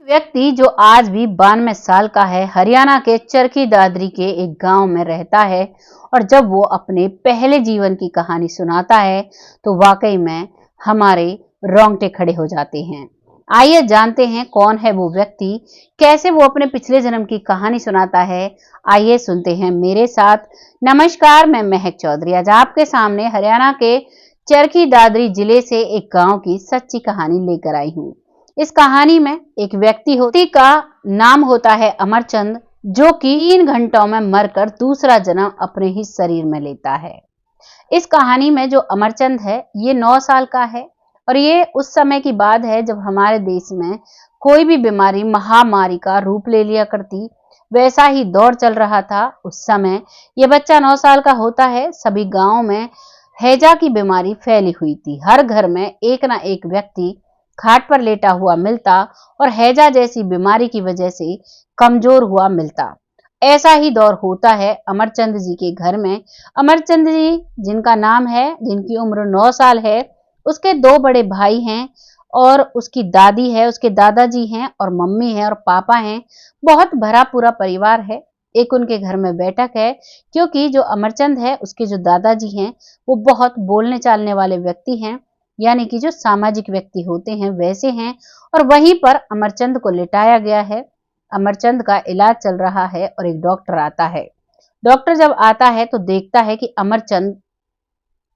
व्यक्ति जो आज भी 92 साल का है, हरियाणा के चरखी दादरी के एक गांव में रहता है और जब वो अपने पहले जीवन की कहानी सुनाता है तो वाकई में हमारे रोंगटे खड़े हो जाते हैं। आइए जानते हैं कौन है वो व्यक्ति, कैसे वो अपने पिछले जन्म की कहानी सुनाता है। आइए सुनते हैं मेरे साथ। नमस्कार, मैं महक चौधरी आज आपके सामने हरियाणा के चरखी दादरी जिले से एक गांव की सच्ची कहानी लेकर आई हूँ। इस कहानी में एक व्यक्ति का नाम होता है अमरचंद, जो कि 3 घंटों में मरकर दूसरा जन्म अपने ही शरीर में लेता है। इस कहानी में जो अमरचंद है ये 9 साल का है और ये उस समय की बात है जब हमारे देश में कोई भी बीमारी महामारी का रूप ले लिया करती। वैसा ही दौर चल रहा था उस समय। ये बच्चा 9 साल का होता है। सभी गांव में हैजा की बीमारी फैली हुई थी। हर घर में एक ना एक व्यक्ति खाट पर लेटा हुआ मिलता और हैजा जैसी बीमारी की वजह से कमजोर हुआ मिलता। ऐसा ही दौर होता है अमरचंद जी के घर में। अमरचंद जी जिनका नाम है, जिनकी उम्र 9 साल है, उसके 2 बड़े भाई हैं और उसकी दादी है, उसके दादाजी हैं और मम्मी है और पापा हैं। बहुत भरा पूरा परिवार है। एक उनके घर में बैठक है क्योंकि जो अमरचंद है उसके जो दादाजी हैं वो बहुत बोलने चालने वाले व्यक्ति हैं, यानी कि जो सामाजिक व्यक्ति होते हैं वैसे हैं। और वहीं पर अमरचंद को लिटाया गया है। अमरचंद का इलाज चल रहा है और एक डॉक्टर आता है। डॉक्टर जब आता है तो देखता है कि अमरचंद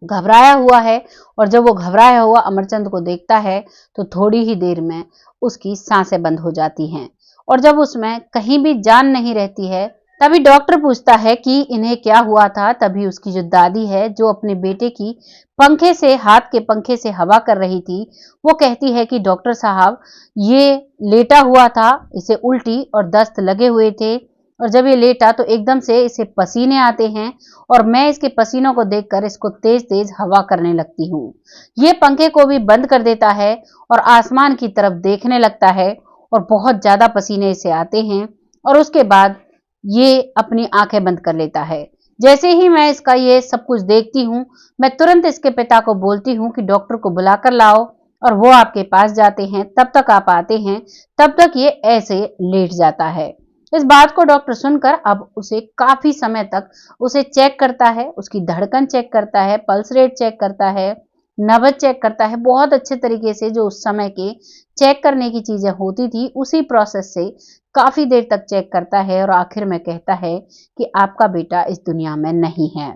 घबराया हुआ है और जब वो घबराया हुआ अमरचंद को देखता है तो थोड़ी ही देर में उसकी सांसें बंद हो जाती हैं और जब उसमें कहीं भी जान नहीं रहती है तभी डॉक्टर पूछता है कि इन्हें क्या हुआ था। तभी उसकी जो दादी है, जो अपने बेटे की पंखे से, हाथ के पंखे से हवा कर रही थी, वो कहती है कि डॉक्टर साहब ये लेटा हुआ था, इसे उल्टी और दस्त लगे हुए थे और जब ये लेटा तो एकदम से इसे पसीने आते हैं और मैं इसके पसीनों को देखकर इसको तेज तेज हवा करने लगती हूँ। ये पंखे को भी बंद कर देता है और आसमान की तरफ देखने लगता है और बहुत ज्यादा पसीने इसे आते हैं और उसके बाद ये अपनी आंखें बंद कर लेता है। जैसे ही मैं इसका ये सब कुछ देखती हूँ, मैं तुरंत इसके पिता को बोलती हूँ कि डॉक्टर को बुलाकर लाओ और वो आपके पास जाते हैं। तब तक आप आते हैं, तब तक ये ऐसे लेट जाता है। इस बात को डॉक्टर सुनकर अब उसे काफी समय तक उसे चेक करता है, उसकी धड़कन चेक करता है, पल्स रेट चेक करता है, नब्ज चेक करता है। बहुत अच्छे तरीके से जो उस समय के चेक करने की चीजें होती थी उसी प्रोसेस से काफी देर तक चेक करता है और आखिर में कहता है कि आपका बेटा इस दुनिया में नहीं है।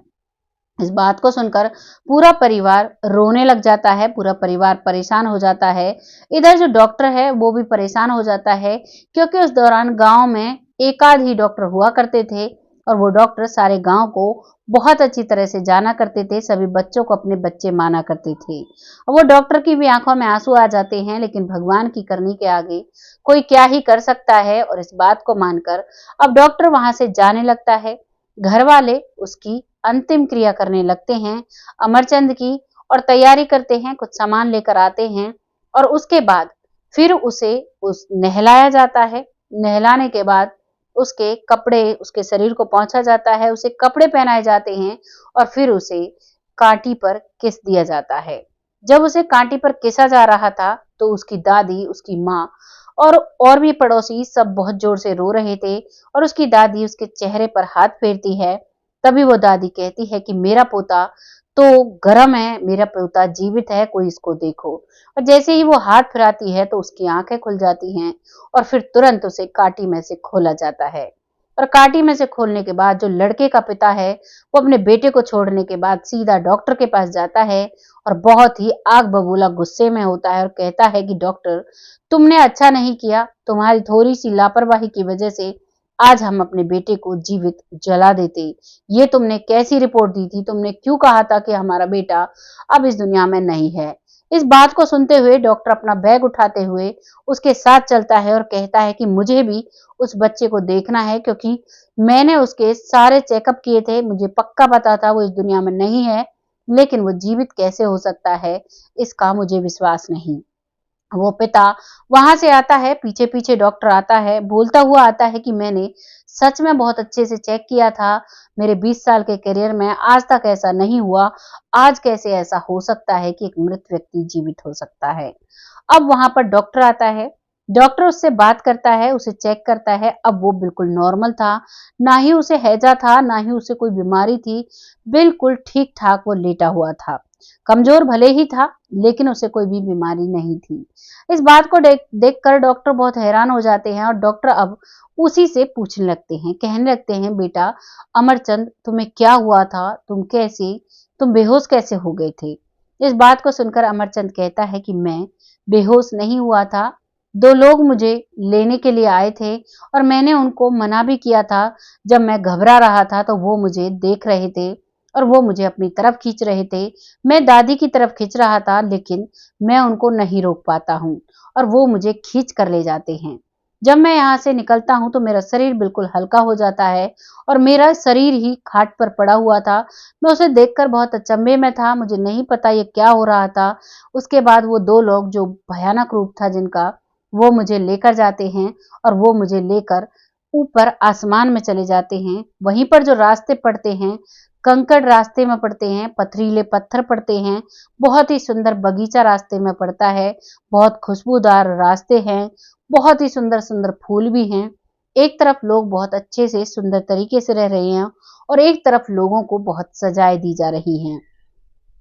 इस बात को सुनकर पूरा परिवार रोने लग जाता है, पूरा परिवार परेशान हो जाता है। इधर जो डॉक्टर है वो भी परेशान हो जाता है क्योंकि उस दौरान गांव में एकाध ही डॉक्टर हुआ करते थे और वो डॉक्टर सारे गांव को बहुत अच्छी तरह से जाना करते थे, सभी बच्चों को अपने बच्चे माना करते थे। वो डॉक्टर की भी आंखों में आंसू आ जाते हैं, लेकिन भगवान की करनी के आगे कोई क्या ही कर सकता है। और इस बात को मानकर अब डॉक्टर वहां से जाने लगता है। घर वाले उसकी अंतिम क्रिया करने लगते हैं अमरचंद की और तैयारी करते हैं, कुछ सामान लेकर आते हैं और उसके बाद फिर उसे नहलाया जाता है। नहलाने के बाद उसके कपड़े, उसके शरीर को पोंछा जाता है, उसे कपड़े पहनाए जाते हैं और फिर उसे कांटी पर किस दिया जाता है। जब उसे कांटी पर किसा जा रहा था तो उसकी दादी, उसकी माँ और भी पड़ोसी सब बहुत जोर से रो रहे थे और उसकी दादी उसके चेहरे पर हाथ फेरती है। तभी वो दादी कहती है कि मेरा पोता तो गर्म है, मेरा पोता जीवित है, कोई इसको देखो। और जैसे ही वो हाथ फिराती है तो उसकी आंखें खुल जाती हैं और फिर तुरंत उसे काटी में से खोला जाता है। और काटी में से खोलने के बाद जो लड़के का पिता है वो अपने बेटे को छोड़ने के बाद सीधा डॉक्टर के पास जाता है और बहुत ही आग बबूला गुस्से में होता है और कहता है कि डॉक्टर, तुमने अच्छा नहीं किया, तुम्हारी थोड़ी सी लापरवाही की वजह से आज हम अपने बेटे को जीवित जला देते। ये तुमने कैसी रिपोर्ट दी थी? तुमने क्यों कहा था कि हमारा बेटा अब इस दुनिया में नहीं है? इस बात को सुनते हुए डॉक्टर अपना बैग उठाते हुए उसके साथ चलता है और कहता है कि मुझे भी उस बच्चे को देखना है क्योंकि मैंने उसके सारे चेकअप किए थे, मुझे पक्का पता था वो इस दुनिया में नहीं है, लेकिन वो जीवित कैसे हो सकता है इसका मुझे विश्वास नहीं। वो पिता वहां से आता है, पीछे पीछे डॉक्टर आता है, बोलता हुआ आता है कि मैंने सच में बहुत अच्छे से चेक किया था, मेरे 20 साल के करियर में आज तक ऐसा नहीं हुआ, आज कैसे ऐसा हो सकता है कि एक मृत व्यक्ति जीवित हो सकता है। अब वहां पर डॉक्टर आता है डॉक्टर उससे बात करता है, उसे चेक करता है, अब वो बिल्कुल नॉर्मल था, ना ही उसे हैजा था, ना ही उसे कोई बीमारी थी, बिल्कुल ठीक-ठाक वो लेटा हुआ था। कमज़ोर भले ही था, लेकिन उसे कोई भी बीमारी नहीं थी। इस बात को देखकर डॉक्टर बहुत हैरान हो जाते हैं और डॉक्टर अब उसी से पूछने लगते हैं, कहने लगते हैं, "बेटा अमरचंद, तुम्हें क्या हुआ था? तुम बेहोश कैसे हो गए थे?" इस बात को सुनकर अमरचंद कहता है कि मैं बेहोश नहीं हुआ था, 2 लोग मुझे लेने के लिए आए थे और मैंने उनको मना भी किया था। जब मैं घबरा रहा था तो वो मुझे देख रहे थे और वो मुझे अपनी तरफ खींच रहे थे। मैं दादी की तरफ खींच रहा था, लेकिन मैं उनको नहीं रोक पाता हूँ और वो मुझे खींच कर ले जाते हैं। जब मैं यहाँ से निकलता हूँ तो मेरा शरीर बिल्कुल हल्का हो जाता है और मेरा शरीर ही खाट पर पड़ा हुआ था। मैं उसे देखकर बहुत अचंभे में था, मुझे नहीं पता ये क्या हो रहा था। उसके बाद वो 2 लोग, जो भयानक रूप था जिनका, वो मुझे लेकर जाते हैं और वो मुझे लेकर ऊपर आसमान में चले जाते हैं। वहीं पर जो रास्ते पड़ते हैं, कंकड़ रास्ते में पड़ते हैं, पथरीले पत्थर पड़ते हैं, बहुत ही सुंदर बगीचा रास्ते में पड़ता है, बहुत खुशबूदार रास्ते हैं, बहुत ही सुंदर-सुंदर फूल भी हैं। एक तरफ लोग बहुत अच्छे से सुंदर तरीके से रह रहे हैं और एक तरफ लोगों को बहुत सजाएँ दी जा रही हैं।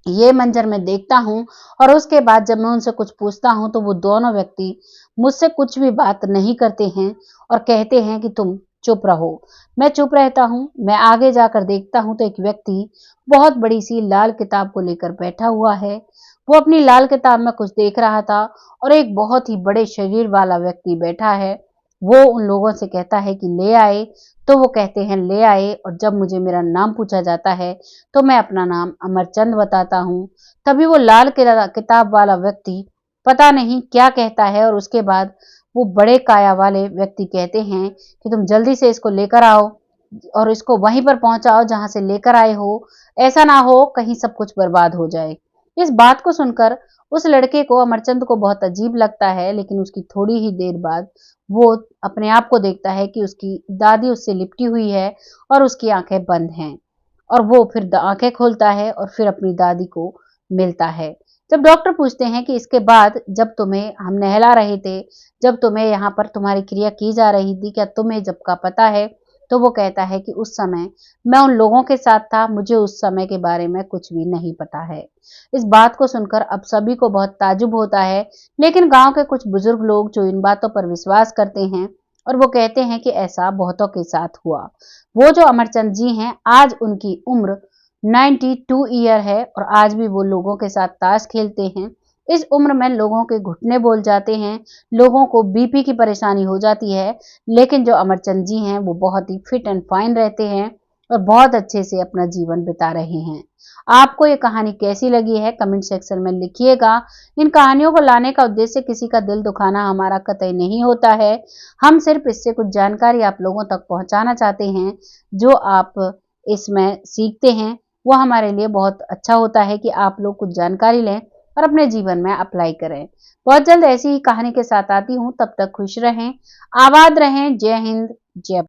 ये मंजर मैं देखता हूँ और उसके बाद जब मैं उनसे कुछ पूछता हूँ तो वो दोनों व्यक्ति मुझसे कुछ भी बात नहीं करते हैं और कहते हैं कि तुम चुप रहो। मैं चुप रहता हूँ। मैं आगे जाकर देखता हूँ तो एक व्यक्ति बहुत बड़ी सी लाल किताब को लेकर बैठा हुआ है। वो अपनी लाल किताब में कुछ देख रहा था और एक बहुत ही बड़े शरीर वाला व्यक्ति बैठा है। वो उन लोगों से कहता है कि ले आए, तो वो कहते हैं ले आए, और जब मुझे मेरा नाम पूछा जाता है तो मैं अपना नाम अमरचंद बताता हूँ। तभी वो लाल किताब वाला व्यक्ति पता नहीं क्या कहता है और उसके बाद वो बड़े काया वाले व्यक्ति कहते हैं कि तुम जल्दी से इसको लेकर आओ और इसको वहीं पर पहुंचाओ जहां से लेकर आए हो। ऐसा ना हो कहीं सब कुछ बर्बाद हो जाए। इस बात को सुनकर उस लड़के को, अमरचंद को, बहुत अजीब लगता है, लेकिन उसकी थोड़ी ही देर बाद वो अपने आप को देखता है कि उसकी दादी उससे लिपटी हुई है और उसकी आंखें बंद हैं। और वो फिर आंखें खोलता है और फिर अपनी दादी को मिलता है। जब डॉक्टर पूछते हैं कि इसके बाद जब तुम्हें हम नहला रहे थे, जब तुम्हें यहाँ पर तुम्हारी क्रिया की जा रही थी, क्या तुम्हें जब का पता है? तो वो कहता है कि उस समय मैं उन लोगों के साथ था, मुझे उस समय के बारे में कुछ भी नहीं पता है। इस बात को सुनकर अब सभी को बहुत ताज्जुब होता है, लेकिन गांव के कुछ बुजुर्ग लोग जो इन बातों पर विश्वास करते हैं और वो कहते हैं कि ऐसा बहुतों के साथ हुआ। वो जो अमरचंद जी हैं, आज उनकी उम्र 92 ईयर है और आज भी वो लोगों के साथ ताश खेलते हैं। इस उम्र में लोगों के घुटने बोल जाते हैं, लोगों को बीपी की परेशानी हो जाती है, लेकिन जो अमरचंद जी हैं वो बहुत ही फिट एंड फाइन रहते हैं और बहुत अच्छे से अपना जीवन बिता रहे हैं। आपको ये कहानी कैसी लगी है कमेंट सेक्शन में लिखिएगा। इन कहानियों को लाने का उद्देश्य किसी का दिल दुखाना हमारा कतई नहीं होता है। हम सिर्फ इससे कुछ जानकारी आप लोगों तक पहुंचाना चाहते हैं। जो आप इसमें सीखते हैं वो हमारे लिए बहुत अच्छा होता है कि आप लोग कुछ जानकारी लें और अपने जीवन में अप्लाई करें। बहुत जल्द ऐसी ही कहानी के साथ आती हूँ, तब तक खुश रहें, आबाद रहें। जय हिंद, जय